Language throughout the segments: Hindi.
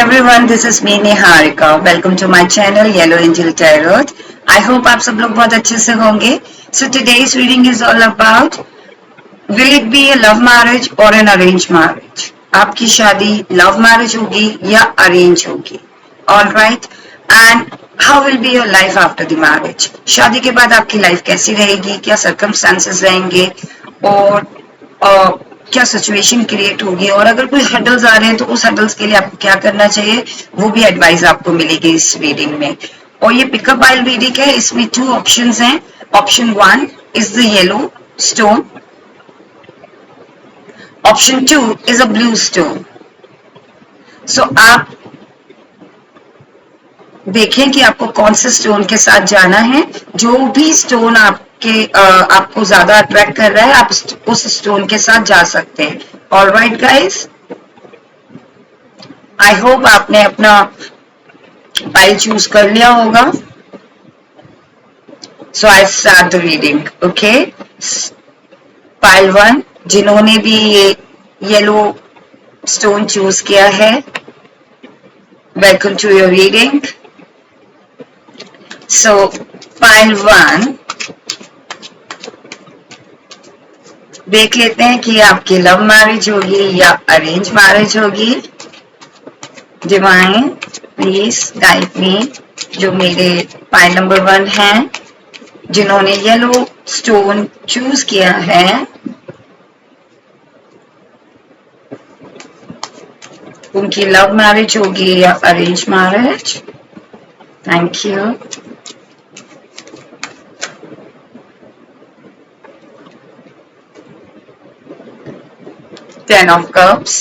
everyone, this is me Niharika. Welcome to my channel Yellow Angel Tarot. I hope आप सब लोग बहुत अच्छे से होंगे. So today's reading is all about will it be a love marriage or an arranged marriage? आपकी शादी love marriage होगी या arrange होगी? All right. And how will be your life after the marriage? शादी के बाद आपकी life कैसी रहेगी? क्या circumstances रहेंगे? और क्या सिचुएशन क्रिएट होगी और अगर कोई हडल्स आ रहे हैं तो उस हडल्स के लिए आपको क्या करना चाहिए वो भी एडवाइस आपको मिलेगी इस रीडिंग में. और ये पिकअप वाइल रीडिंग है. इसमें 2 ऑप्शंस हैं. Option 1 is the yellow stone. Option 2 is a blue stone. So आप देखें कि आपको कौन से स्टोन के साथ जाना है. जो भी स्टोन आपको ज्यादा अट्रैक्ट कर रहा है आप उस स्टोन के साथ जा सकते हैं. All right guys, I hope आपने अपना पाइल चूज कर लिया होगा. So I start the reading. Okay, pile 1 जिन्होंने भी ये येलो स्टोन चूज किया है, welcome to your reading. So pile 1 देख लेते हैं कि आपकी लव मैरिज होगी या अरेंज मैरिज होगी. Divine please guide me. जो मेरे पाइल नंबर 1 हैं जिन्होंने येलो स्टोन चूज किया है, उनकी लव मैरिज होगी या arrange marriage. Thank you. Ten of Cups.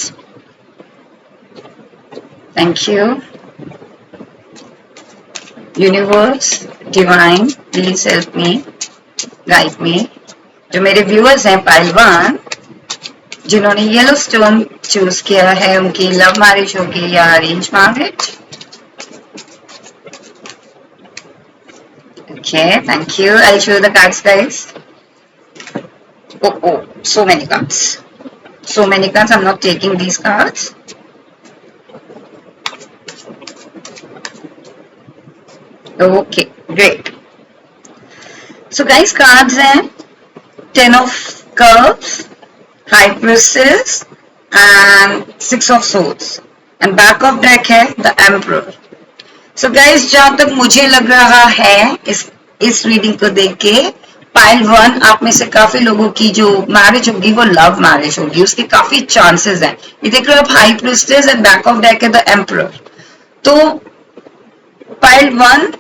Thank you. Universe, Divine, please help me, guide me. जो मेरे व्यूअर्स हैं पाइल 1 जिन्होंने येलो स्टोन चूज किया है, उनकी लव मैरिज होगी या arrange marriage. Okay, thank you. I'll show the cards, guys. Oh, so many cards. So many cards. I'm not taking these cards. Okay, great. So guys, cards हैं 10 of Cups, High Priestess and 6 of Swords. And back of deck है the Emperor. So guys, जहाँ तक मुझे लग रहा है इस रीडिंग को देख के, पाइल 1 आप में से काफी लोगों की जो मैरिज होगी वो लव मैरिज होगी. उसके काफी चांसेस हैं. ये देख रहे हो आप, high priestess and back of deck है द एम्परर. तो पाइल 1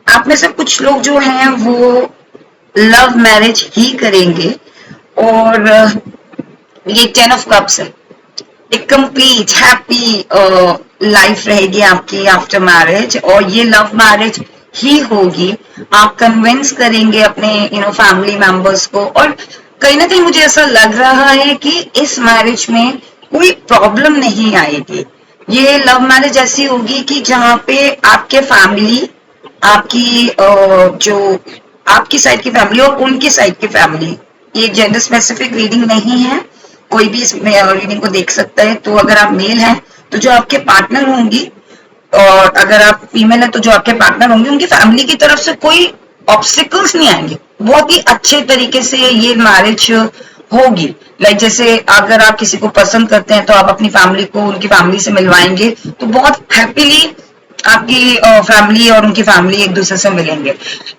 आप में से कुछ लोग जो हैं वो लव मैरिज ही करेंगे. और ये 10 ऑफ कप्स है. एक कंप्लीट हैप्पी लाइफ रहेगी आपकी आफ्टर मैरिज और ये लव मैरिज ही होगी. आप कन्विंस करेंगे अपने फैमिली मेंबर्स को. और कहीं ना कहीं मुझे ऐसा लग रहा है कि इस मैरिज में कोई प्रॉब्लम नहीं आएगी. ये लव मैरिज ऐसी होगी कि जहाँ पे आपके फैमिली, आपकी जो आपकी साइड की फैमिली और उनकी साइड की फैमिली, ये जेंडर स्पेसिफिक रीडिंग नहीं है, कोई भी इस रीडिंग को देख सकता है. तो अगर आप मेल हैं तो जो आपके पार्टनर होंगी, और अगर आप फीमेल है तो जो आपके पार्टनर होंगे, उनकी फैमिली की तरफ से कोई ऑब्स्टिकल्स नहीं आएंगे. बहुत ही अच्छे तरीके से ये मैरिज होगी. लाइक जैसे अगर आप किसी को पसंद करते हैं तो आप अपनी फैमिली को उनकी फैमिली से मिलवाएंगे तो बहुत हैप्पीली आपकी फैमिली और उनकी फैमिली एक दूसरे से मिलेंगे.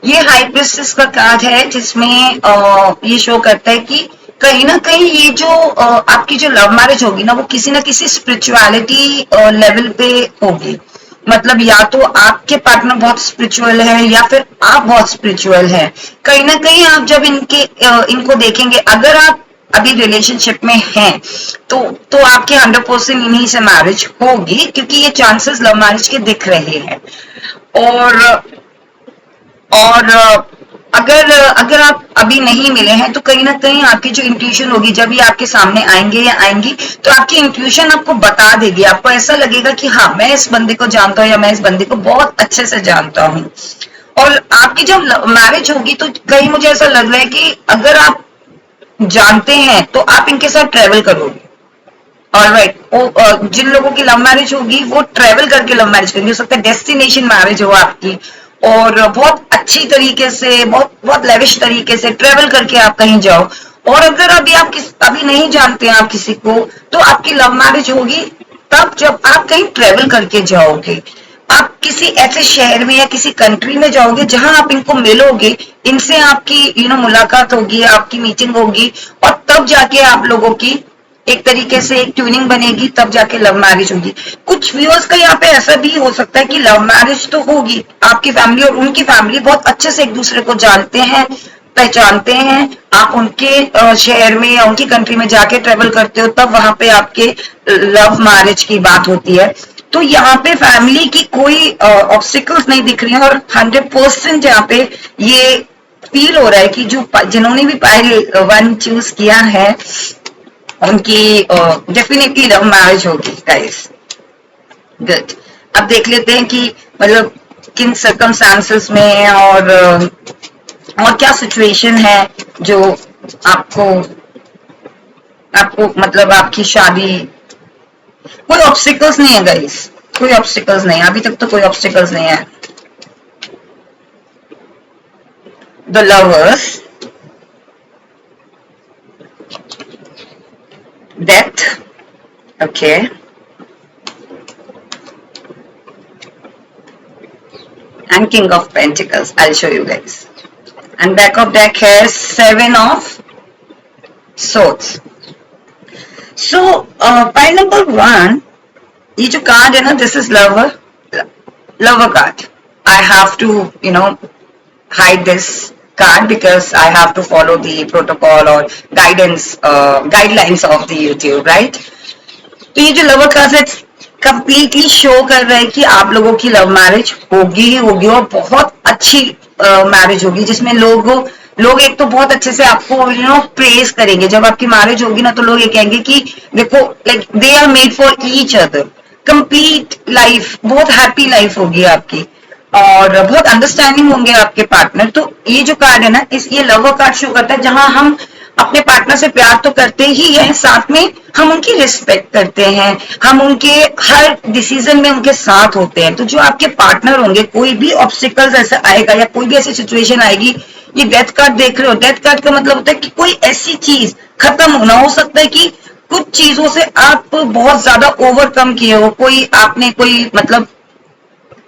ये हाई प्रिस्टेस का कार्ड है जिसमें ये शो करता है कि कहीं ना कहीं ये जो आपकी जो लव मैरिज होगी ना, वो किसी ना किसी स्पिरिचुअलिटी लेवल पे होगी. मतलब या तो आपके पार्टनर बहुत स्पिरिचुअल है या फिर आप बहुत स्पिरिचुअल है. कहीं ना कहीं आप जब इनको देखेंगे, अगर आप अभी रिलेशनशिप में हैं तो आपके 100% इन्हीं से मैरिज होगी, क्योंकि ये चांसेस लव मैरिज के दिख रहे हैं. और अगर आप अभी नहीं मिले हैं तो कहीं ना कहीं आपकी जो इंट्यूशन होगी, जब ये आपके सामने आएंगे या आएंगी तो आपकी इंट्यूशन आपको बता देगी. आपको ऐसा लगेगा कि हाँ, मैं इस बंदे को जानता हूँ या मैं इस बंदे को बहुत अच्छे से जानता हूँ. और आपकी जब मैरिज होगी तो कहीं मुझे ऐसा लग रहा है कि अगर आप जानते हैं तो आप इनके साथ ट्रेवल करोगे. ऑलराइट, जिन लोगों की लव मैरिज होगी वो ट्रेवल करके लव मैरिज करेंगे, हो सकता है डेस्टिनेशन मैरिज हो आपकी, और बहुत अच्छी तरीके से, बहुत बहुत लेविश तरीके से ट्रेवल करके आप कहीं जाओ। और अगर अभी आप अभी नहीं जानते हैं आप किसी को, तो आपकी लव मैरिज होगी तब जब आप कहीं ट्रेवल करके जाओगे, आप किसी ऐसे शहर में या किसी कंट्री में जाओगे जहां आप इनको मिलोगे, इनसे आपकी मुलाकात होगी, आपकी मीटिंग होगी, और तब जाके आप लोगों की एक तरीके से एक ट्यूनिंग बनेगी, तब जाके लव मैरिज होगी। कुछ व्यूअर्स का यहाँ पे ऐसा भी हो सकता है कि लव मैरिज तो होगी, आपकी फैमिली और उनकी फैमिली बहुत अच्छे से एक दूसरे को जानते हैं, पहचानते हैं, आप उनके शहर में या उनकी कंट्री में जाके ट्रेवल करते हो, तब वहां पे आपके लव मैरिज की बात होती है। तो यहाँ पे फैमिली की कोई ऑब्स्टिकल्स नहीं दिख रही है, और 100% यहाँ पे ये फील हो रहा है कि जिन्होंने भी पाइल 1 चूज किया है उनकी डेफिनेटली लव मैरिज होगी गाइस। गुड। अब देख लेते हैं कि मतलब किन सर्कमस्टांसेस में और क्या सिचुएशन है जो आपको आपको मतलब आपकी शादी, कोई ऑब्स्टिकल्स नहीं है गाइस, कोई ऑब्स्टिकल्स नहीं है, अभी तक तो कोई ऑब्स्टिकल्स नहीं है। The lovers, death, okay, and King of Pentacles. I'll show you guys. And back of deck has 7 of Swords. So pile number 1, ये जो कार्ड है ना, this is lover card. I have to hide this card because I have to follow the protocol or guidelines of the YouTube, right? तो ये जो लवर कार्ड है कंप्लीटली शो कर रहा है कि आप लोगों की लव मैरिज होगी ही होगी, और बहुत अच्छी मैरिज होगी, जिसमें लोग एक तो बहुत अच्छे से आपको प्रेज करेंगे। जब आपकी मैरिज होगी ना, तो लोग ये कहेंगे कि देखो, like they are made for each other, complete life, बहुत हैप्पी लाइफ होगी आपकी, और बहुत अंडरस्टैंडिंग होंगे आपके पार्टनर। तो ये जो कार्ड है ना, ये लवर कार्ड शो करता है जहां हम अपने पार्टनर से प्यार तो करते ही हैं, साथ में हम उनकी रिस्पेक्ट करते हैं, हम उनके हर डिसीजन में उनके साथ होते हैं। तो जो आपके पार्टनर होंगे, कोई भी ऑब्स्टिकल्स ऐसा आएगा या कोई भी ऐसी सिचुएशन आएगी, ये डेथ कार्ड देख रहे हो, डेथ कार्ड का मतलब होता है कि कोई ऐसी चीज खत्म होना, हो सकता है कि कुछ चीजों से आप बहुत ज्यादा ओवरकम किए हो,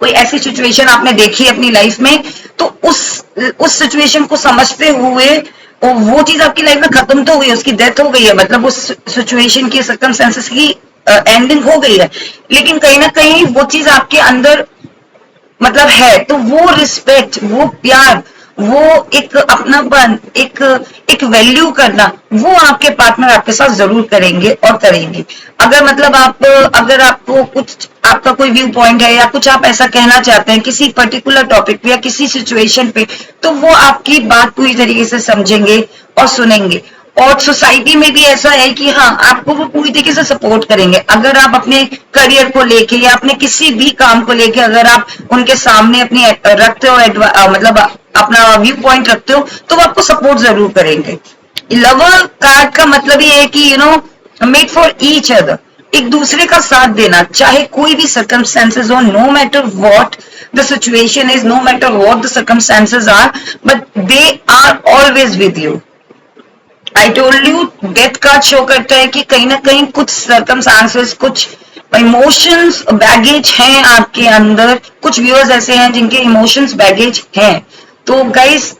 कोई ऐसी सिचुएशन आपने देखी अपनी लाइफ में, तो उस सिचुएशन को समझते हुए वो चीज आपकी लाइफ में खत्म तो हुई, उसकी डेथ हो गई है, मतलब उस सिचुएशन की, सर्कमस्टेंसेस की एंडिंग हो गई है, लेकिन कहीं ना कहीं वो चीज आपके अंदर मतलब है, तो वो रिस्पेक्ट, वो प्यार, वो एक अपनापन, एक वैल्यू करना, वो आपके पार्टनर आपके साथ जरूर करेंगे और करेंगे। अगर आपको कुछ, आपका कोई व्यू पॉइंट है या कुछ आप ऐसा कहना चाहते हैं किसी पर्टिकुलर टॉपिक पे या किसी सिचुएशन पे, तो वो आपकी बात पूरी तरीके से समझेंगे और सुनेंगे। और सोसाइटी में भी ऐसा है कि हाँ, आपको वो पूरी तरीके से सपोर्ट करेंगे। अगर आप अपने करियर को लेके या अपने किसी भी काम को लेके अगर आप उनके सामने अपनी रखते हो, मतलब अपना व्यू पॉइंट रखते हो, तो वो आपको सपोर्ट जरूर करेंगे। लवर कार्ड का मतलब ये है कि मेड फॉर ईच अदर, एक दूसरे का साथ देना, चाहे कोई भी सर्कमस्टेंसेस हो, no matter what the situation is, no matter what the circumstances are, but they are always with you. I told you, death card show करता है कि कहीं ना कहीं कुछ सर्कमस्टांसेस, कुछ इमोशंस बैगेज हैं आपके अंदर। कुछ व्यूअर्स ऐसे हैं जिनके इमोशंस बैगेज हैं, तो गाइस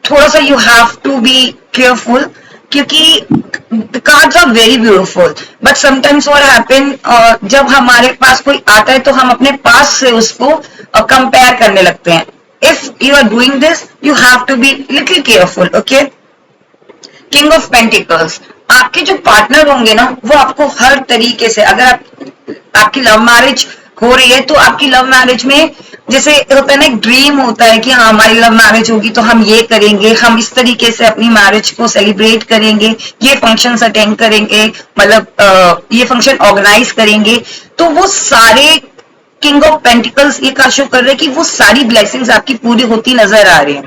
थोड़ा सा you have to be careful, क्योंकि the cards are very beautiful, but sometimes what happen, जब हमारे पास कोई आता है तो हम अपने पास से उसको कंपेयर करने लगते हैं। If you are doing this, you have to be little careful, okay. King of pentacles, आपके जो पार्टनर होंगे ना, वो आपको हर तरीके से, अगर आपकी लव मैरिज हो रही है, तो आपकी लव मैरिज में जैसे होता है ना, एक ड्रीम होता है कि हाँ, हमारी लव मैरिज होगी तो हम ये करेंगे, हम इस तरीके से अपनी मैरिज को सेलिब्रेट करेंगे, ये फंक्शन अटेंड करेंगे, मतलब ये फंक्शन ऑर्गेनाइज करेंगे। तो वो सारे किंग ऑफ पेंटिकल्स ये का शो कर रहे हैं कि वो सारी ब्लेसिंग्स आपकी पूरी होती नजर आ रही है।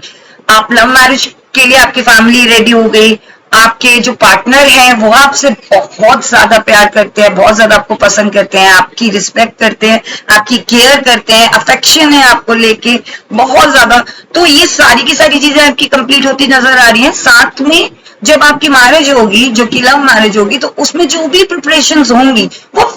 आप लव मैरिज के लिए आपकी फैमिली रेडी हो गई, आपके जो पार्टनर हैं वो आपसे बहुत ज्यादा प्यार करते हैं, बहुत ज्यादा आपको पसंद करते हैं, आपकी रिस्पेक्ट करते हैं, आपकी केयर करते हैं, अफेक्शन है आपको लेके बहुत ज्यादा। तो ये सारी की सारी चीजें आपकी कंप्लीट होती नजर आ रही हैं। साथ में जब आपकी मैरिज होगी, जो कि लव मैरिज होगी, तो उसमें जो भी प्रिपरेशंस होंगी वो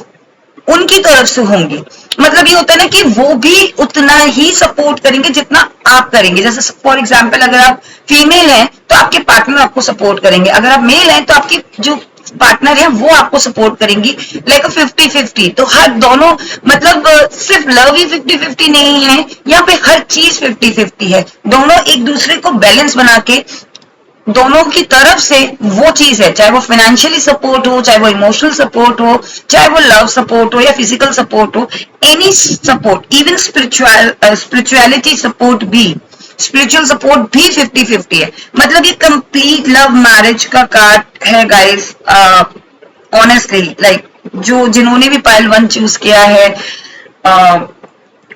उनकी तरफ से होंगी। मतलब ये होता है ना कि वो भी उतना ही सपोर्ट करेंगे जितना आप करेंगे। जैसे फॉर एग्जाम्पल अगर आप फीमेल हैं तो आपके पार्टनर आपको सपोर्ट करेंगे, अगर आप मेल हैं तो आपकी जो पार्टनर है वो आपको सपोर्ट करेंगी। लाइक 50-50। तो हर दोनों मतलब सिर्फ लव ही 50-50 नहीं है, यहाँ पे हर चीज 50-50 है। दोनों एक दूसरे को बैलेंस बना के दोनों की तरफ से वो चीज है, चाहे वो फाइनेंशियली सपोर्ट हो, चाहे वो इमोशनल सपोर्ट हो, चाहे वो लव सपोर्ट हो या फिजिकल सपोर्ट हो, any support, even spirituality support भी, स्पिरिचुअल सपोर्ट भी 50-50 है। मतलब ये कंप्लीट लव मैरिज का कार्ड है गाइस। ऑनेस्टली लाइक जो जिन्होंने भी पाइल 1 चूज किया है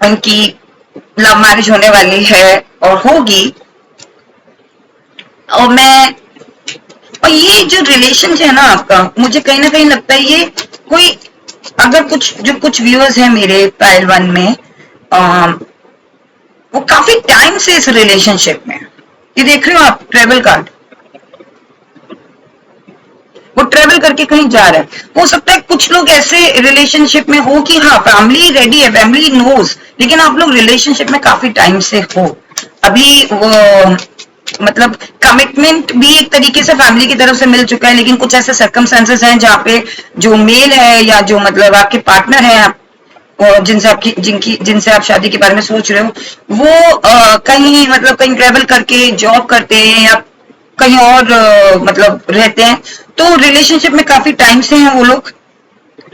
उनकी लव मैरिज होने वाली है और होगी। और ये जो रिलेशन है ना आपका, मुझे कहीं ना कहीं लगता है ये कोई, अगर कुछ व्यूअर्स हैं मेरे पाइल 1 में, वो काफी टाइम से इस रिलेशनशिप में, ये देख रहे हो आप ट्रेवल कार्ड, वो ट्रेवल करके कहीं जा रहा है। हो सकता है कुछ लोग ऐसे रिलेशनशिप में हो कि हाँ फैमिली रेडी है, फैमिली नोज, लेकिन आप लोग रिलेशनशिप में काफी टाइम से हो। अभी मतलब कमिटमेंट भी एक तरीके से फैमिली की तरफ से मिल चुका है, लेकिन कुछ ऐसे सर्कमस्टेंसेस हैं जहाँ पे जो मेल है या जो मतलब आपके पार्टनर है और जिनसे आप शादी के बारे में सोच रहे हो, वो कहीं मतलब कहीं ट्रेवल करके जॉब करते हैं या कहीं और मतलब रहते हैं। तो रिलेशनशिप में काफी टाइम से हैं वो लोग,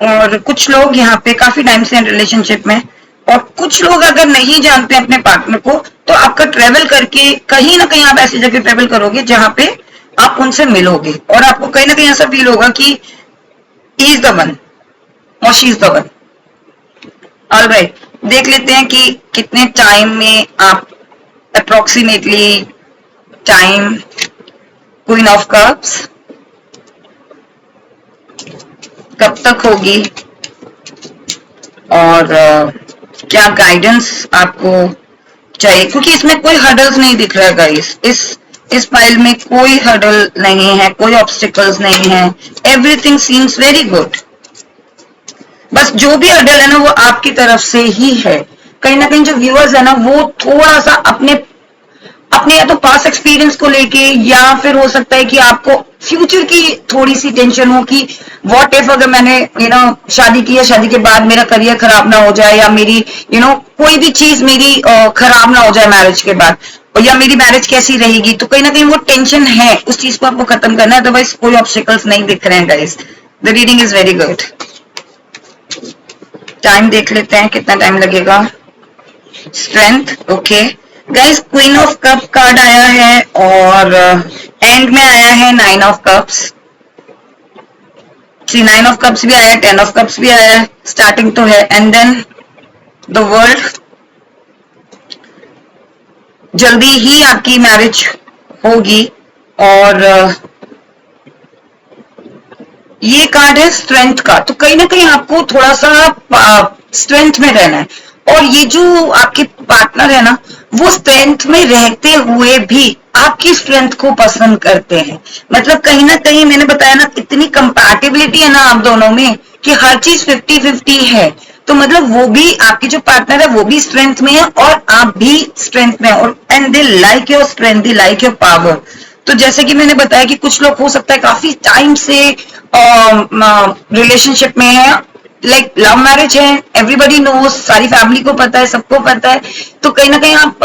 और कुछ लोग यहाँ पे काफी टाइम से हैं रिलेशनशिप में, और कुछ लोग अगर नहीं जानते अपने पार्टनर को तो आपका ट्रेवल करके कहीं ना कहीं आप ऐसी जगह ट्रेवल करोगे जहां पे आप उनसे मिलोगे और आपको कहीं ना कहीं ऐसा फील होगा कि ही इज द वन और she is the one. Alright, देख लेते हैं कि कितने टाइम में आप approximately time queen of cups कब तक होगी और क्या गाइडेंस आपको चाहिए, क्योंकि इसमें कोई हर्डल्स नहीं दिख रहा है गाइस। इस फाइल में कोई हर्डल नहीं है, कोई ऑब्स्टिकल्स नहीं है, एवरीथिंग सीम्स वेरी गुड। बस जो भी हर्डल है ना वो आपकी तरफ से ही है। कहीं ना कहीं जो व्यूअर्स है ना वो थोड़ा सा अपने या तो पास एक्सपीरियंस को लेके, या फिर हो सकता है कि आपको फ्यूचर की थोड़ी सी टेंशन हो कि व्हाट इफ अगर मैंने शादी की है, शादी के बाद मेरा करियर खराब ना हो जाए, या मेरी कोई भी चीज मेरी खराब ना हो जाए मैरिज के बाद, या मेरी मैरिज कैसी रहेगी। तो कहीं ना कहीं वो टेंशन है, उस चीज को आपको खत्म करना है। अदरवाइज कोई ऑब्स्टिकल्स नहीं दिख रहे हैं guys. The reading is very good. Time देख लेते हैं कितना टाइम लगेगा। Strength, okay guys, queen of cup card आया है और एंड में आया है 9 ऑफ कप्स। 9 ऑफ कप्स भी आया है, 10 ऑफ कप्स भी आया है, स्टार्टिंग तो है, एंड देन द वर्ल्ड। जल्दी ही आपकी मैरिज होगी और ये कार्ड है स्ट्रेंथ का। तो कहीं ना कहीं आपको थोड़ा सा स्ट्रेंथ में रहना है, और ये जो आपके पार्टनर है ना वो स्ट्रेंथ में रहते हुए भी आपकी स्ट्रेंथ को पसंद करते हैं। मतलब कहीं ना कहीं मैंने बताया ना इतनी कंपैटिबिलिटी है ना आप दोनों में कि हर चीज 50-50 है। तो मतलब वो भी आपकी जो पार्टनर है वो भी स्ट्रेंथ में है और आप भी स्ट्रेंथ में है, और and they like your strength, they like your power. तो जैसे कि मैंने बताया कि कुछ लोग हो सकता है काफी टाइम से रिलेशनशिप में है, लाइक लव मैरिज है, एवरीबडी नोज, सारी फैमिली को पता है, सबको पता है। तो कहीं ना कहीं आप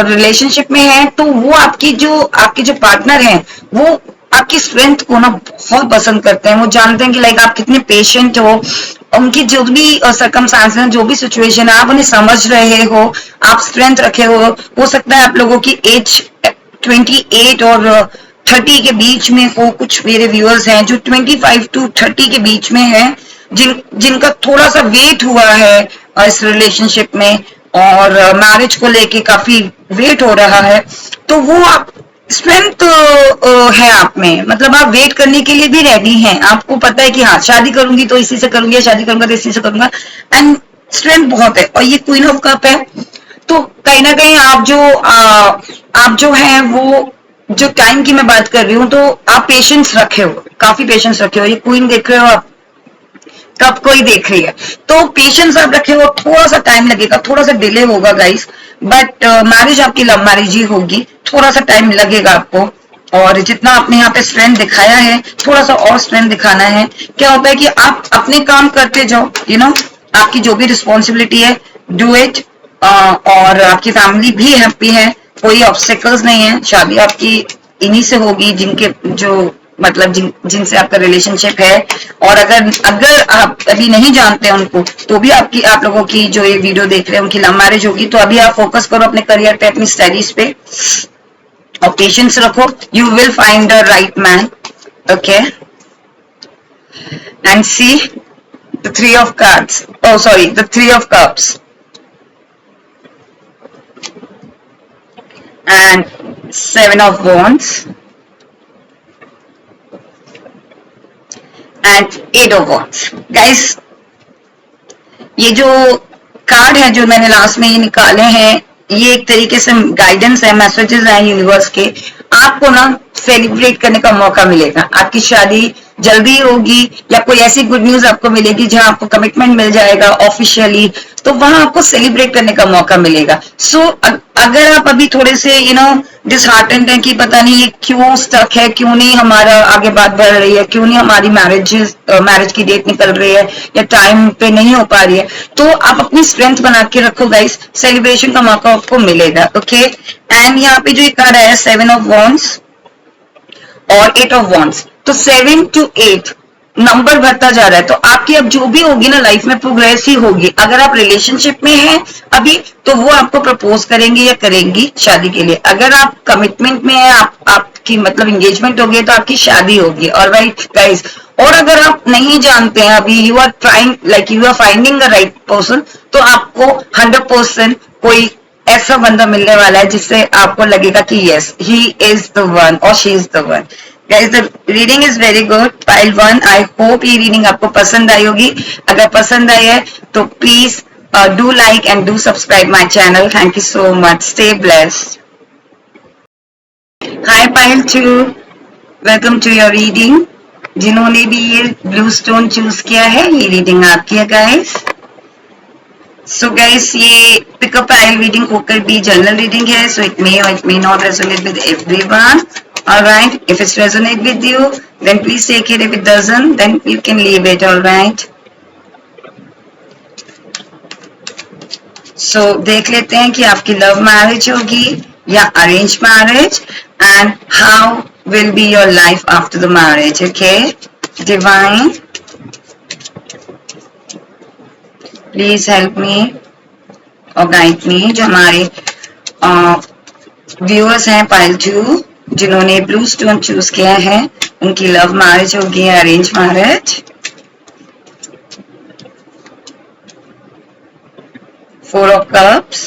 रिलेशनशिप में हैं तो वो आपके जो पार्टनर हैं वो आपकी स्ट्रेंथ को ना बहुत पसंद करते हैं। वो जानते हैं कि लाइक आप कितने पेशेंट हो, उनकी जो भी सर्कमस्टांस है, जो भी सिचुएशन है, आप उन्हें समझ रहे हो, आप स्ट्रेंथ रखे हो सकता है आप लोगों की एज 28 और 30 के बीच में हो। कुछ मेरे व्यूअर्स हैं जो 25 to 30 के बीच में है, जिनका थोड़ा सा वेट हुआ है इस रिलेशनशिप में और मैरिज को लेके काफी वेट हो रहा है। तो वो स्ट्रेंथ तो है आप में, मतलब आप वेट करने के लिए भी रेडी हैं, आपको पता है कि हाँ शादी करूंगी तो इसी से करूंगी, शादी करूंगा तो इसी से करूंगा, एंड स्ट्रेंथ बहुत है। और ये क्वीन ऑफ कप है, तो कहीं ना कहीं आप जो है वो, जो टाइम की मैं बात कर रही हूँ, तो आप पेशेंस रखे हो, काफी पेशेंस रखे हो। ये क्वीन देख रहे हो आप, कब कोई देख रही है, तो पेशेंस आप रखे हो, थोड़ा सा टाइम लगेगा, थोड़ा सा डिले होगा गाइस, बट मैरिज आपकी लव मैरिज ही होगी, थोड़ा सा टाइम लगेगा आपको। और जितना आपने यहाँ पे स्ट्रेंथ दिखाया है, थोड़ा सा और स्ट्रेंथ दिखाना है। क्या होता है कि आप अपने काम करते जाओ, आपकी जो भी रिस्पॉन्सिबिलिटी है, डू इट। और आपकी फैमिली भी हैप्पी है, कोई ऑब्स्टेकल्स नहीं है, शादी आपकी इन्हीं से होगी जिनके जो मतलब जिनसे आपका रिलेशनशिप है। और अगर अगर आप अभी नहीं जानते उनको, तो भी आप लोगों की जो ये वीडियो देख रहे हैं उनकी लव मैरिज होगी। तो अभी आप फोकस करो अपने करियर पे, अपनी स्टडीज पे, और पेशेंस रखो, you will find the right man. Okay, and see the three of cards, oh sorry, the three of cups and seven of wands and eight of wands. Guys, ये जो कार्ड है जो मैंने लास्ट में ये निकाले हैं, ये एक तरीके से गाइडेंस है, मैसेजेस हैं यूनिवर्स के। आपको ना सेलिब्रेट करने का मौका मिलेगा, आपकी शादी जल्दी होगी, या कोई ऐसी गुड न्यूज आपको मिलेगी जहां आपको कमिटमेंट मिल जाएगा ऑफिशियली, तो वहां आपको सेलिब्रेट करने का मौका मिलेगा। सो अगर आप अभी थोड़े से डिसहार्टेंड है कि पता नहीं ये क्यों स्टक है, क्यों नहीं हमारा आगे बात बढ़ रही है, क्यों नहीं हमारी मैरिज की डेट निकल रही है, या टाइम पे नहीं हो पा रही है, तो आप अपनी स्ट्रेंथ बना के रखो गाइस, सेलिब्रेशन का मौका आपको मिलेगा। ओके, एंड यहाँ पे जो एक कार्ड है, सेवन ऑफ वॉन्ड्स और एट ऑफ वॉन्ड्स, तो 7 to 8 नंबर बढ़ता जा रहा है। तो आपकी अब जो भी होगी ना लाइफ में, प्रोग्रेस ही होगी। अगर आप रिलेशनशिप में हैं अभी, तो वो आपको प्रपोज करेंगे या करेंगी शादी के लिए। अगर आप कमिटमेंट में है, आपकी मतलब एंगेजमेंट होगी, तो आपकी शादी होगी। और राइट गाइस, और अगर आप नहीं जानते हैं अभी, you are trying, like you are finding the right person, तो आपको 100% कोई ऐसा बंदा मिलने वाला है जिससे आपको लगेगा कि yes, he is the one और she is the one. Guys, the reading is very good, pile 1। I hope ये रीडिंग आपको पसंद आई होगी। अगर पसंद आई है तो please do like and do subscribe my channel. Thank you so much, stay blessed. Hi pile 2, welcome to your reading. जिन्होंने भी ये ब्लू स्टोन चूज किया है, ये रीडिंग आपकी है गाइस। सो गाइस, ये पिकअप पाइल रीडिंग होकर भी जनरल रीडिंग है, सो इट मे और it may not resonate with everyone. Alright, if it's resonate with you, then please take it. If it doesn't, then you can leave it. Alright. So देख लेते हैं कि आपकी लव मैरिज होगी या arrange marriage, and how will be your life after the marriage. Okay, divine please help me और गाइड मी। जो हमारे व्यूअर्स हैं पाइल 2, जिन्होंने ब्लू स्टोन चूज किया है, उनकी लव मैरिज होगी या arrange marriage. 4 of cups,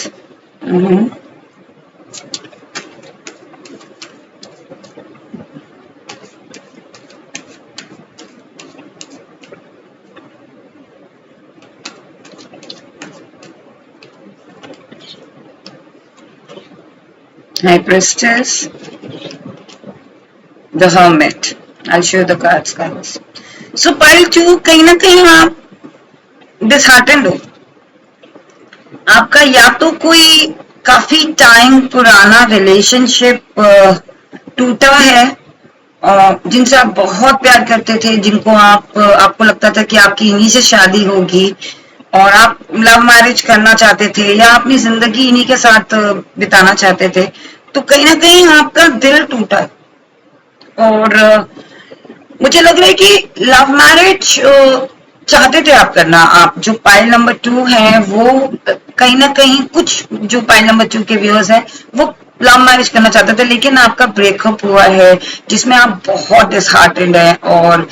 High Priestess, The Hermit. I'll show the cards, guys. So pile 2, कहीं ना कहीं आप डिसहार्टेंड हो। आपका या तो कोई काफी टाइम पुराना रिलेशनशिप टूटा है, जिनसे आप बहुत प्यार करते थे, जिनको आपको लगता था कि आपकी इन्हीं से शादी होगी, और आप लव मैरिज करना चाहते थे, या अपनी जिंदगी इन्हीं के साथ बिताना चाहते थे। तो कहीं ना कहीं आपका दिल टूटा, और मुझे लग रहा है कि लव मैरिज चाहते थे आप करना। आप जो पाइल नंबर 2 है, वो कहीं ना कहीं कुछ जो पाइल नंबर 2 के व्यूअर्स हैं, वो लव मैरिज करना चाहते थे, लेकिन आपका ब्रेकअप हुआ है जिसमें आप बहुत डिसहार्टेंड है। और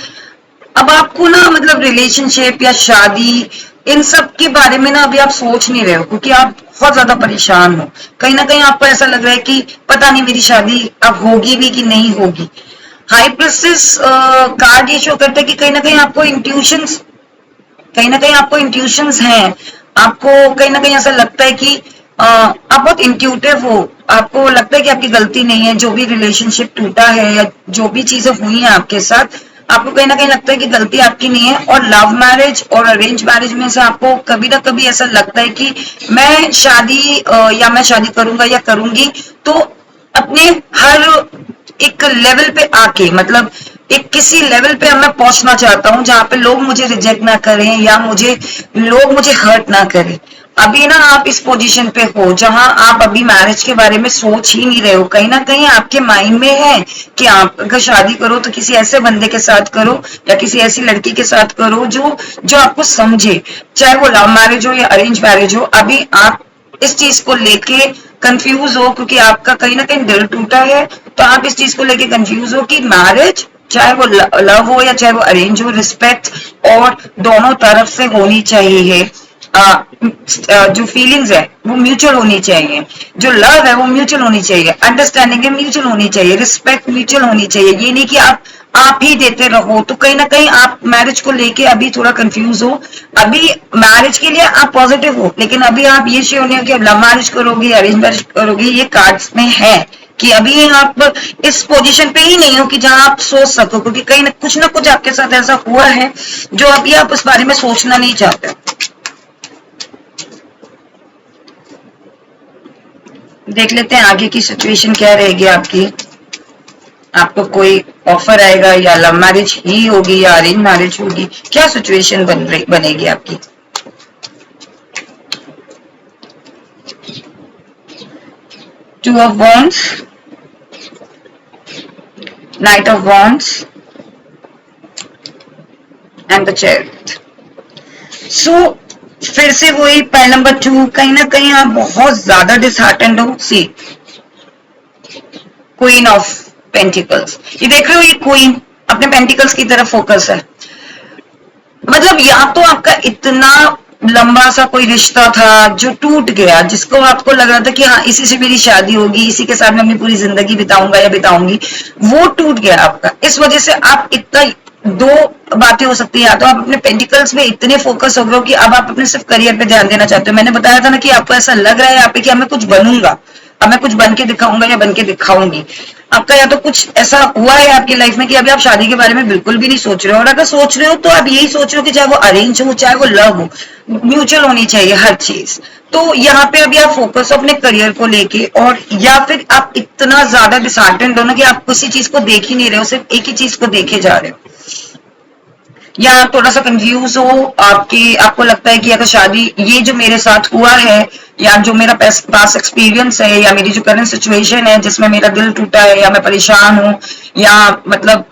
अब आपको ना मतलब रिलेशनशिप या शादी, इन सब के बारे में ना अभी आप सोच नहीं रहे हो, क्योंकि आप बहुत ज्यादा परेशान हो, कहीं ना कहीं आपको ऐसा लग रहा है कि पता नहीं मेरी शादी अब होगी भी कि नहीं होगी। हाई प्रिंसेस कार्ड ये शो करता है कि कहीं ना कहीं आपको इंट्यूशंस, कहीं ना कहीं आपको इंट्यूशंस हैं, आपको कहीं ना कहीं ऐसा लगता है कि आप बहुत इंट्यूटिव हो, आपको लगता है कि आपकी गलती नहीं है, जो भी रिलेशनशिप टूटा है या जो भी चीजें हुई हैं आपके साथ, आपको कहीं ना कहीं लगता है कि गलती आपकी नहीं है। और लव मैरिज और अरेंज मैरिज में से आपको कभी ना कभी ऐसा लगता है कि मैं शादी या मैं शादी करूंगा या करूंगी तो अपने हर एक लेवल पे आके, मतलब एक किसी लेवल पे मैं पहुंचना चाहता हूं जहां पे लोग मुझे रिजेक्ट ना करें या लोग मुझे हर्ट ना करें। अभी ना आप इस पोजीशन पे हो जहां आप अभी मैरिज के बारे में सोच ही नहीं रहे हो, कहीं ना कहीं आपके माइंड में है कि आप अगर शादी करो तो किसी ऐसे बंदे के साथ करो या किसी ऐसी लड़की के साथ करो जो जो आपको समझे, चाहे वो लव मैरिज हो या अरेंज मैरिज हो। अभी आप इस चीज को लेके कंफ्यूज हो क्योंकि आपका कहीं ना कहीं दिल टूटा है, तो आप इस चीज को लेके कंफ्यूज हो कि मैरिज चाहे वो लव हो या चाहे वो अरेंज हो, रिस्पेक्ट और दोनों तरफ से होनी चाहिए। जो फीलिंग्स है वो म्यूचुअल होनी चाहिए, जो लव है वो म्यूचुअल होनी चाहिए, अंडरस्टैंडिंग है म्यूचुअल होनी चाहिए, रिस्पेक्ट म्यूचुअल होनी चाहिए। ये नहीं कि आप ही देते रहो। तो कहीं ना कहीं आप मैरिज को लेके अभी थोड़ा कंफ्यूज हो। अभी मैरिज के लिए आप पॉजिटिव हो, लेकिन अभी आप ये श्योर नहीं हो कि अब लव मैरिज करोगे अरेंज मैरिज करोगे। ये कार्ड्स में है कि अभी आप इस पोजीशन पे ही नहीं हो कि जहां आप सोच सको, क्योंकि कहीं ना कुछ आपके साथ ऐसा हुआ है जो अभी आप उस बारे में सोचना नहीं चाहते। देख लेते हैं आगे की सिचुएशन क्या रहेगी आपकी। आपको कोई ऑफर आएगा या लव मैरिज ही होगी या अरेंज मैरिज होगी, क्या सिचुएशन बनेगी आपकी। Two of wands, knight of wands and the chariot. So फिर से वही पॉइंट नंबर 2, कहीं ना कहीं आप बहुत ज्यादा डिसहार्टेंड हो। सी क्वीन ऑफ पेंटिकल्स, ये देख रहे हो, ये क्वीन अपने पेंटिकल्स की तरफ फोकस है। मतलब या तो आपका इतना लंबा सा कोई रिश्ता था जो टूट गया, जिसको आपको लग रहा था कि हाँ इसी से मेरी शादी होगी, इसी के साथ मैं अपनी पूरी जिंदगी बिताऊंगा या बिताऊंगी, वो टूट गया आपका। इस वजह से आप इतना, दो बातें हो सकती है, या तो आप अपने पेंटिकल्स में इतने फोकस हो गए हो कि अब आप अपने सिर्फ करियर पे ध्यान देना चाहते हो। मैंने बताया था ना कि आपको ऐसा लग रहा है यहाँ पे कि अब मैं कुछ बनूंगा, अब मैं कुछ बन के दिखाऊंगा या बन के दिखाऊंगी। आपका या तो कुछ ऐसा हुआ है आपकी लाइफ में कि अभी आप शादी के बारे में बिल्कुल भी नहीं सोच रहे हो, और अगर सोच रहे हो तो आप यही सोच रहे हो कि चाहे वो अरेंज हो चाहे वो लव हो, म्यूचुअल होनी चाहिए हर चीज। तो यहाँ पे अभी आप फोकस हो अपने करियर को लेके, और या फिर आप इतना ज्यादा डिसहार्टेंड हो ना कि आप किसी चीज को देख ही नहीं रहे हो, सिर्फ एक ही चीज को देखे जा रहे हो, या आप थोड़ा सा कंफ्यूज हो। आपको लगता है कि अगर शादी, ये जो मेरे साथ हुआ है या जो मेरा पास एक्सपीरियंस है या मेरी जो करंट सिचुएशन है जिसमें मेरा दिल टूटा है या मैं परेशान हूँ या मतलब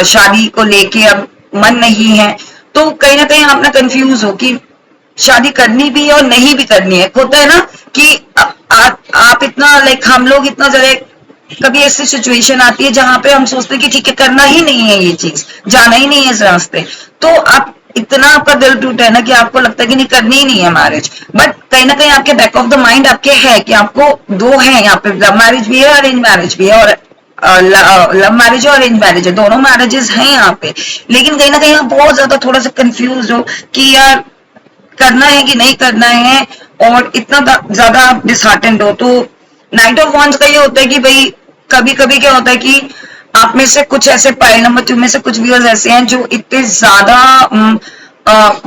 शादी को लेके अब मन नहीं है, तो कहीं ना कहीं आप ना कंफ्यूज हो कि शादी करनी भी है और नहीं भी करनी है। होता है ना कि आप इतना लाइक, हम लोग इतना ज्यादा, कभी ऐसी सिचुएशन आती है जहां पे हम सोचते हैं कि ठीक है करना ही नहीं है, ये चीज जाना ही नहीं है इस रास्ते, तो आप इतना आपका दिल टूटा है ना कि आपको लगता है कि नहीं करनी ही नहीं है मैरिज। बट कहीं ना कहीं आपके बैक ऑफ द माइंड आपके है कि आपको दो है यहाँ पे, लव मैरिज भी है अरेंज मैरिज भी है, और लव मैरिज और अरेंज मैरिज है, दोनों मैरिजेस हैं यहाँ पे। लेकिन कहीं ना कहीं आप बहुत ज्यादा थोड़ा सा कंफ्यूज हो कि यार करना है कि नहीं करना है, और इतना ज्यादा आप डिसहार्टेंड हो। तो नाइट ऑफ वॉन्ड्स का ये होता है कि भाई कभी कभी क्या होता है कि आप में से कुछ ऐसे, पाइल नंबर 2 में से कुछ व्यूअर्स ऐसे हैं जो इतने ज्यादा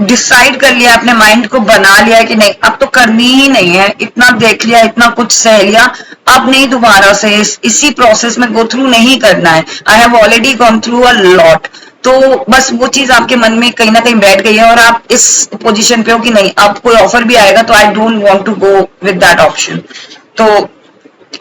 डिसाइड कर लिया, अपने माइंड को बना लिया कि नहीं अब तो करनी ही नहीं है, इतना देख लिया, इतना कुछ सह लिया, अब नहीं दोबारा से इसी प्रोसेस में गो थ्रू नहीं करना है, I have already gone through a lot. तो बस वो चीज आपके मन में कहीं ना कहीं बैठ गई है और आप इस पोजीशन पे हो कि नहीं अब कोई ऑफर भी आएगा तो I don't want to go with that option. तो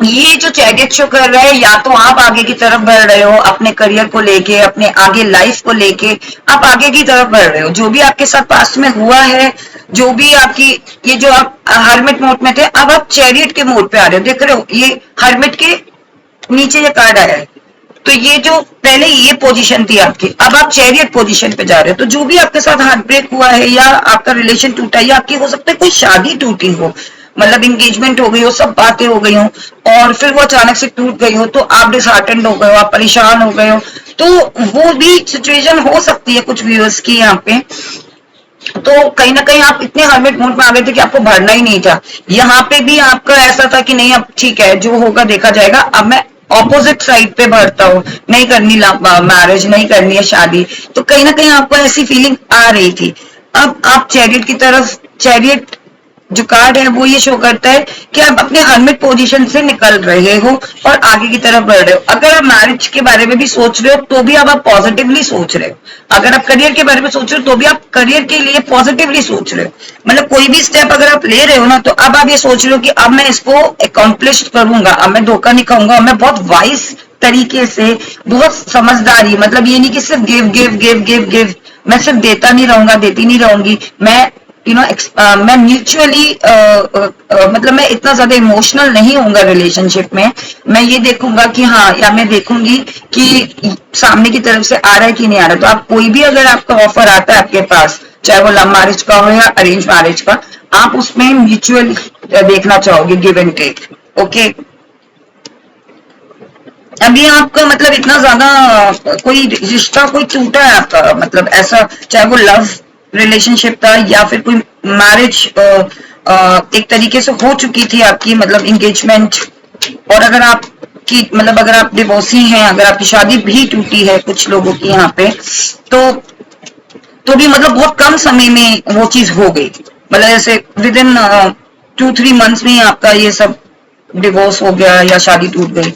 ये जो चैरियट शो कर रहा है, या तो आप आगे की तरफ बढ़ रहे हो अपने करियर को लेके, अपने आगे लाइफ को लेके आप आगे की तरफ बढ़ रहे हो। जो भी आपके साथ पास्ट में हुआ है, जो भी आपकी, ये जो आप हर्मिट मोड में थे, अब आप चैरियट के मोड पे आ रहे हो। देख रहे हो ये हर्मिट के नीचे ये कार्ड आया है, तो ये जो पहले ये पोजीशन थी आपकी, अब आप चैरियट पोजीशन पे जा रहे हो। तो जो भी आपके साथ हार्ट ब्रेक हुआ है या आपका रिलेशन टूटा है या आपकी हो सकता है कोई शादी टूटी हो, मतलब इंगेजमेंट हो गई हो, सब बातें हो गई हो और फिर वो अचानक से टूट गई हो, तो आप डिसहार्टेंड हो गए हो, आप परेशान हो गए हो, तो वो भी सिचुएशन हो सकती है कुछ व्यूअर्स की यहाँ पे। तो कहीं ना कहीं आप इतने हर्मिट मोड में आ गए थे कि आपको भरना ही नहीं था। यहाँ पे भी आपका ऐसा था कि नहीं अब ठीक है, जो होगा देखा जाएगा, अब मैं ऑपोजिट साइड पे भरता हूँ, नहीं करनी मैरिज, नहीं करनी है शादी। तो कहीं ना कहीं आपको ऐसी फीलिंग आ रही थी। अब आप चैरियट की तरफ, चैरियट जो कार्ड है वो ये शो करता है कि आप अपने हर्मिट पोजीशन से निकल रहे हो और आगे की तरफ बढ़ रहे हो। अगर आप मैरिज के बारे में भी सोच रहे हो तो भी अब आप पॉजिटिवली सोच रहे हो, अगर आप करियर के बारे में सोच रहे हो तो भी आप करियर के लिए पॉजिटिवली सोच रहे हो। मतलब कोई भी स्टेप अगर आप ले रहे हो ना, तो अब आप ये सोच रहे हो कि अब मैं इसको अकॉम्प्लिश करूंगा, अब मैं धोखा नहीं खाऊंगा, मैं बहुत वाइज तरीके से, बहुत समझदारी, मतलब ये नहीं कि सिर्फ give give give give give, मैं सिर्फ देता नहीं रहूंगा, देती नहीं रहूंगी, मैं मैं म्यूचुअली मतलब मैं इतना ज्यादा इमोशनल नहीं होऊंगा रिलेशनशिप में। मैं ये देखूंगा कि हाँ, या मैं देखूंगी कि सामने की तरफ से आ रहा है कि नहीं आ रहा। तो आप कोई भी अगर आपका ऑफर आता है आपके पास, चाहे वो लव मैरिज का हो या अरेंज मैरिज का, आप उसमें म्यूचुअल देखना चाहोगे, गिव एंड टेक। ओके, अभी आपका मतलब इतना ज्यादा कोई रिश्ता कोई टूटा है आपका, मतलब ऐसा, चाहे वो लव रिलेशनशिप था या फिर कोई मैरिज एक तरीके से हो चुकी थी आपकी, मतलब इंगेजमेंट, और अगर आप की मतलब अगर आप डिवोर्सी हैं, अगर आपकी शादी भी टूटी है कुछ लोगों की यहाँ पे, तो भी मतलब बहुत कम समय में वो चीज हो गई, मतलब जैसे विद इन 2-3 मंथ्स में ही आपका ये सब डिवोर्स हो गया या शादी टूट गई।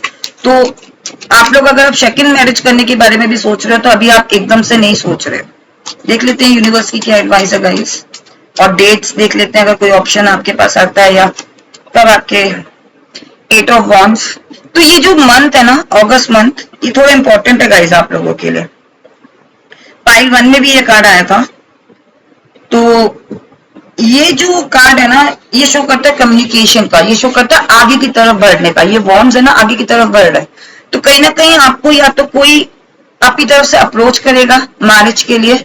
तो आप लोग अगर आप सेकंड मैरिज करने के बारे में भी सोच रहे हो तो अभी आप एकदम से नहीं सोच रहे हो। देख लेते हैं यूनिवर्स की क्या एडवाइस है गाइस, और डेट्स देख लेते हैं अगर कोई ऑप्शन आपके पास आता है, या तब आपके 8 ऑफ वॉन्ड्स। तो ये जो मंथ है ना, अगस्त मंथ, ये थोड़ा इंपॉर्टेंट है गाइस आप लोगों के लिए। पाइल 1 में भी ये कार्ड आया था। तो ये जो कार्ड है ना, ये शो करता है कम्युनिकेशन का, ये शो करता है आगे की तरफ बढ़ने का। ये वॉन्ड्स है ना, आगे की तरफ बढ़ रहा है। तो कहीं ना कहीं आपको या तो कोई आपकी तरफ से अप्रोच करेगा मैरिज के लिए,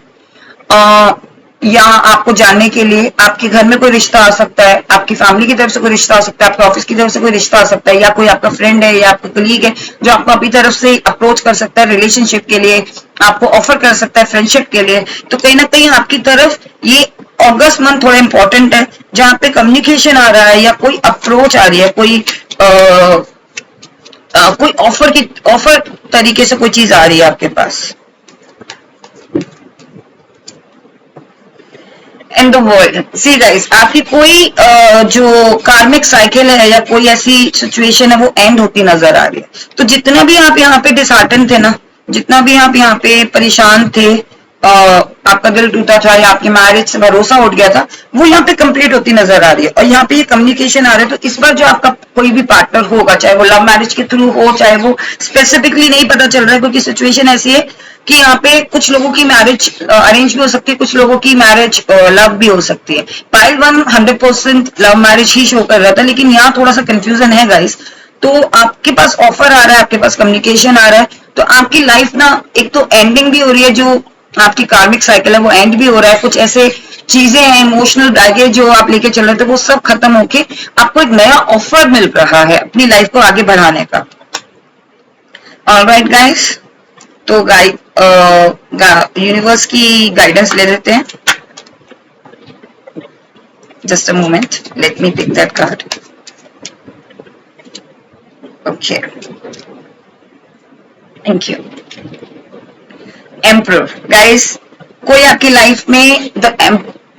या आपको जानने के लिए, आपके घर में कोई रिश्ता आ सकता है, आपकी फैमिली की तरफ से कोई रिश्ता आ सकता है, आपके ऑफिस की तरफ से कोई रिश्ता आ सकता है, या कोई आपका फ्रेंड है या आपका कलीग है जो आपको अपनी तरफ से अप्रोच कर सकता है रिलेशनशिप के लिए, आपको ऑफर कर सकता है फ्रेंडशिप के लिए। तो कहीं ना कहीं आपकी तरफ ये अगस्त मंथ थोड़ा इंपॉर्टेंट है, जहां पे कम्युनिकेशन आ रहा है या कोई अप्रोच आ रही है, कोई ऑफर तरीके से कोई चीज आ रही है आपके पास। In the world, see guys, आपकी कोई जो कार्मिक साइकिल है या कोई ऐसी सिचुएशन है वो एंड होती नजर आ रही है। तो जितना भी आप यहाँ पे डिसहार्टन थे ना, जितना भी आप यहाँ पे परेशान थे, आपका दिल टूटा था या आपकी मैरिज से भरोसा उठ गया था, वो यहाँ पे कंप्लीट होती नजर आ रही है। और यहाँ पे ये कम्युनिकेशन आ रहा है। तो इस बार जो आपका कोई भी पार्टनर होगा, चाहे वो लव मैरिज के थ्रू हो, चाहे वो स्पेसिफिकली नहीं पता चल रहा है, क्योंकि सिचुएशन ऐसी है कि यहाँ पे कुछ लोगों की मैरिज अरेंज भी हो सकती है, कुछ लोगों की मैरिज लव भी हो सकती है। पाइल 1 100% लव मैरिज ही शो कर रहा था, लेकिन यहाँ थोड़ा सा कंफ्यूजन है गाइस। तो आपके पास ऑफर आ रहा है, आपके पास कम्युनिकेशन आ रहा है, तो आपकी लाइफ ना एक तो एंडिंग भी हो रही है, जो आपकी कार्मिक साइकिल है वो एंड भी हो रहा है। कुछ ऐसे चीजें हैं, इमोशनल बैगेज जो आप लेके चल रहे थे, वो सब खत्म होके आपको एक नया ऑफर मिल रहा है अपनी लाइफ को आगे बढ़ाने का। ऑलराइट गाइस, तो यूनिवर्स की गाइडेंस ले लेते हैं। Just a moment, let me pick that card. Okay, thank you. Emperor guys, कोई आपकी लाइफ में द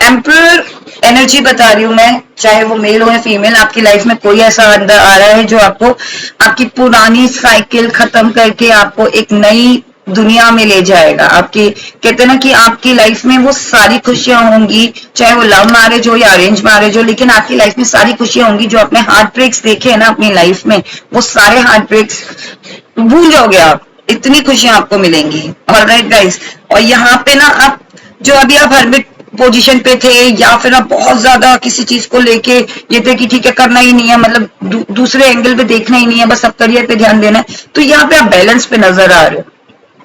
एम्परर एनर्जी बता रही हूं मैं, चाहे वो मेल हो या फीमेल, आपकी लाइफ में कोई ऐसा अंदर आ रहा है जो आपको आपकी पुरानी साइकिल खत्म करके आपको एक नई दुनिया में ले जाएगा। आपकी कहते हैं ना कि आपकी लाइफ में वो सारी खुशियां होंगी, चाहे वो लव मैरिज हो या अरेंज मैरिज हो, लेकिन आपकी लाइफ में सारी खुशियां होंगी। जो आपने हार्ट ब्रेक्स देखे हैं ना अपनी लाइफ में, वो सारे हार्ट ब्रेक्स भूल जाओगे आप, इतनी खुशियां आपको मिलेंगी। ऑलराइट गाइस, और यहाँ पे ना आप जो अभी आप हर्मिट पोजीशन पे थे, या फिर आप बहुत ज्यादा किसी चीज को लेके ये थे कि ठीक है करना ही नहीं है, मतलब दूसरे एंगल पे देखना ही नहीं है, बस अब करियर पे ध्यान देना है, तो यहाँ पे आप बैलेंस पे नजर आ रहे हो।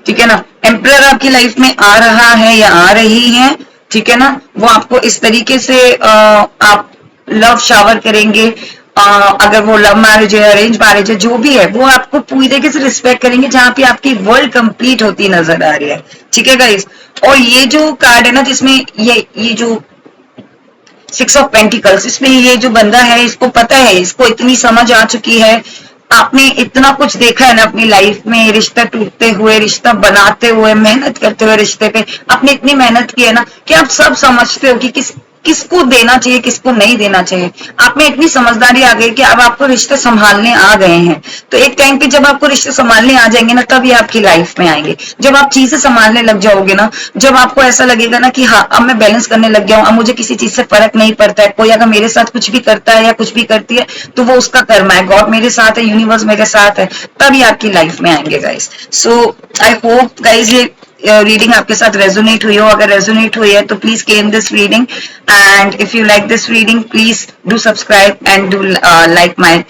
ठीक है ना, एम्परर आपकी लाइफ में आ रहा है या आ रही है, ठीक है ना, वो आपको इस तरीके से आप लव शावर करेंगे, अगर वो लव मैरिज है, अरेंज मैरिज है, जो भी है, वो आपको पूरी तरीके से रिस्पेक्ट करेंगे, जहां पे आपकी वर्ल्ड कंप्लीट होती नजर आ रही है। ठीक है गाइस। और ये जो कार्ड है ना, जिसमें ये जो 6 ऑफ पेंटिकल्स, इसमें ये जो बंदा है, इसको पता है, इसको इतनी समझ आ चुकी है, आपने इतना कुछ देखा है ना अपनी लाइफ में, रिश्ता टूटते हुए, रिश्ता बनाते हुए, मेहनत करते हुए रिश्ते पे, आपने इतनी मेहनत की है ना कि आप सब समझते हो कि किसको देना चाहिए, किसको नहीं देना चाहिए। आप में इतनी समझदारी आ गई कि अब आपको रिश्ते संभालने आ गए हैं। तो एक टाइम पे जब आपको रिश्ते संभालने आ जाएंगे ना, तब ये आपकी लाइफ में आएंगे। जब आप चीजें संभालने लग जाओगे ना, जब आपको ऐसा लगेगा ना कि हाँ, अब मैं बैलेंस करने लग गया हूँ, अब मुझे किसी चीज से फर्क नहीं पड़ता है, कोई अगर मेरे साथ कुछ भी करता है या कुछ भी करती है तो वो उसका कर्म है, गॉड मेरे साथ है, यूनिवर्स मेरे साथ है, तब ये आपकी लाइफ में आएंगे guys. So I hope guys ये रीडिंग आपके साथ रेजोनेट हुई हो। अगर रेजोनेट हुई है तो please claim this reading, and if you like this reading please do subscribe and do like my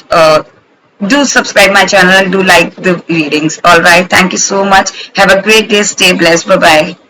do subscribe my channel and do like the readings. All right, thank you so much. Have a great day. Stay blessed. Bye bye.